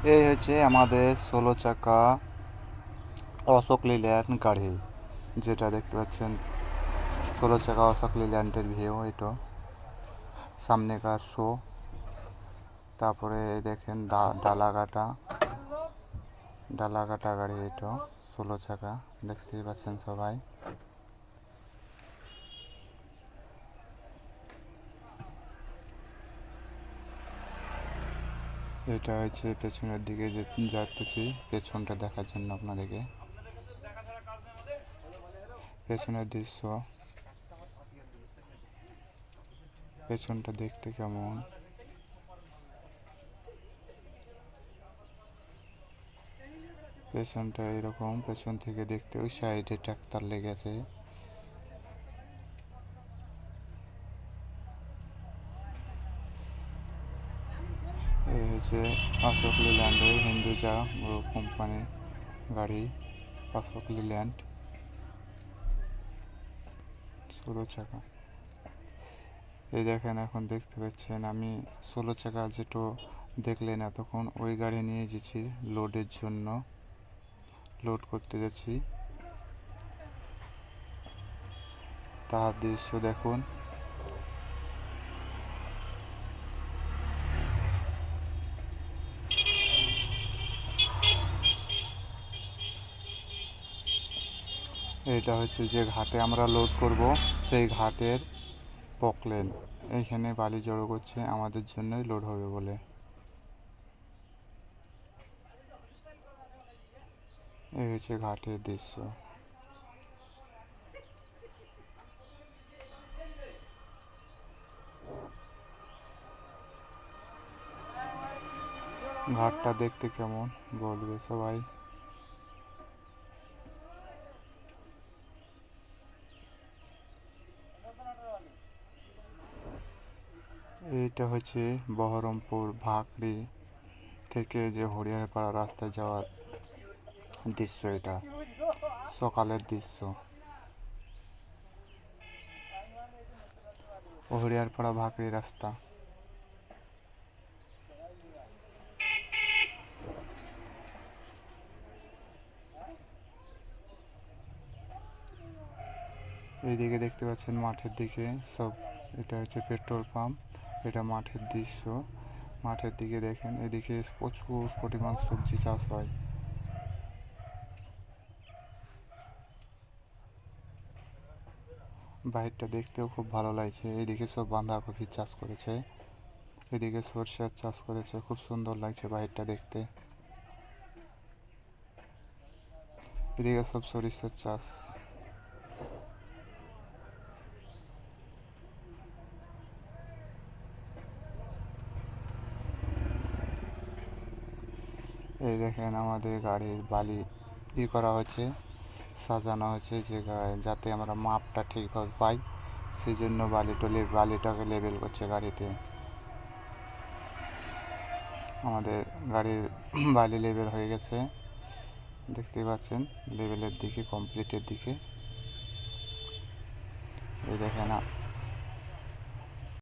এই হচ্ছে আমাদের 16 চাকা অশোক লিল্যান্ড গাড়ি, যেটা দেখতে পাচ্ছেন 16 চাকা অশোক লিল্যান্ডের ভিউ। এটা সামনেকার শো। তারপরে দেখেন ডালাকাটা গাড়ি। এটা 16 চাকা, দেখতেই পাচ্ছেন সবাই। এটা হচ্ছে পেছনের দিকে যাচ্তেছি পেছনটা দেখার জন্য আপনাদেরকে। পেছনের দৃশ্য, পেছনটা দেখতে কেমন। পেছনটা এরকম, পেছন থেকে দেখতে ওই সাইডে ট্রাক্টর লেগেছে। এই হচ্ছে অশোক লিল্যান্ডের হিন্দুজা গ্রুপ কোম্পানির গাড়ি। অশোক লিল্যান্ড 16 চাকা। এই দেখেন, এখন দেখতে পাচ্ছেন আমি 16 চাকা যেটা দেখলেন এতক্ষণ, ওই গাড়ি নিয়ে যেছি লোডের জন্য। লোড করতে যাচ্ছি, তার দৃশ্য দেখুন। এটা হচ্ছে যে ঘাটে আমরা লোড করব, সেই ঘাটের পকলেন। এইখানে বালি জড়ো করছে আমাদের জন্যই লোড হবে বলে। এই হচ্ছে ঘাটের দৃশ্য। ঘাটটা দেখতে কেমন বলবে সবাই। এইটা হচ্ছে বহরমপুর ভাকড়ি থেকে যে হরিয়ারপাড়া রাস্তায় যাওয়ার দৃশ্য। এটা সকালের দৃশ্য। হরিয়ারপাড়া ভাকড়ি রাস্তা। এইদিকে দেখতে পাচ্ছেন মাঠের দিকে সব। এটা হচ্ছে পেট্রোল পাম্প। এটা মাঠের দৃশ্য। মাঠের দিকে দেখেন, এদিকে প্রচুর পরিমাণ সবজি চাষ হয়। বাইরটা দেখতেও খুব ভালো লাগছে। এইদিকে সব বাঁধাকপির চাষ করেছে, এদিকে সরষের চাষ করেছে। খুব সুন্দর লাগছে বাইরটা দেখতে। এদিকে সব সরিষার চাষ। এই দেখেন আমাদের গাড়ির বালি করা হচ্ছে, সাজানো হচ্ছে, যে যাতে আমরা মাপটা ঠিকভাবে পাই, সেই জন্য বালিটাকে লেবেল করছে গাড়িতে। আমাদের গাড়ির বালি লেবেল হয়ে গেছে, দেখতেই পাচ্ছেন লেবেলের দিকে, কমপ্লিটের দিকে। এই দেখেন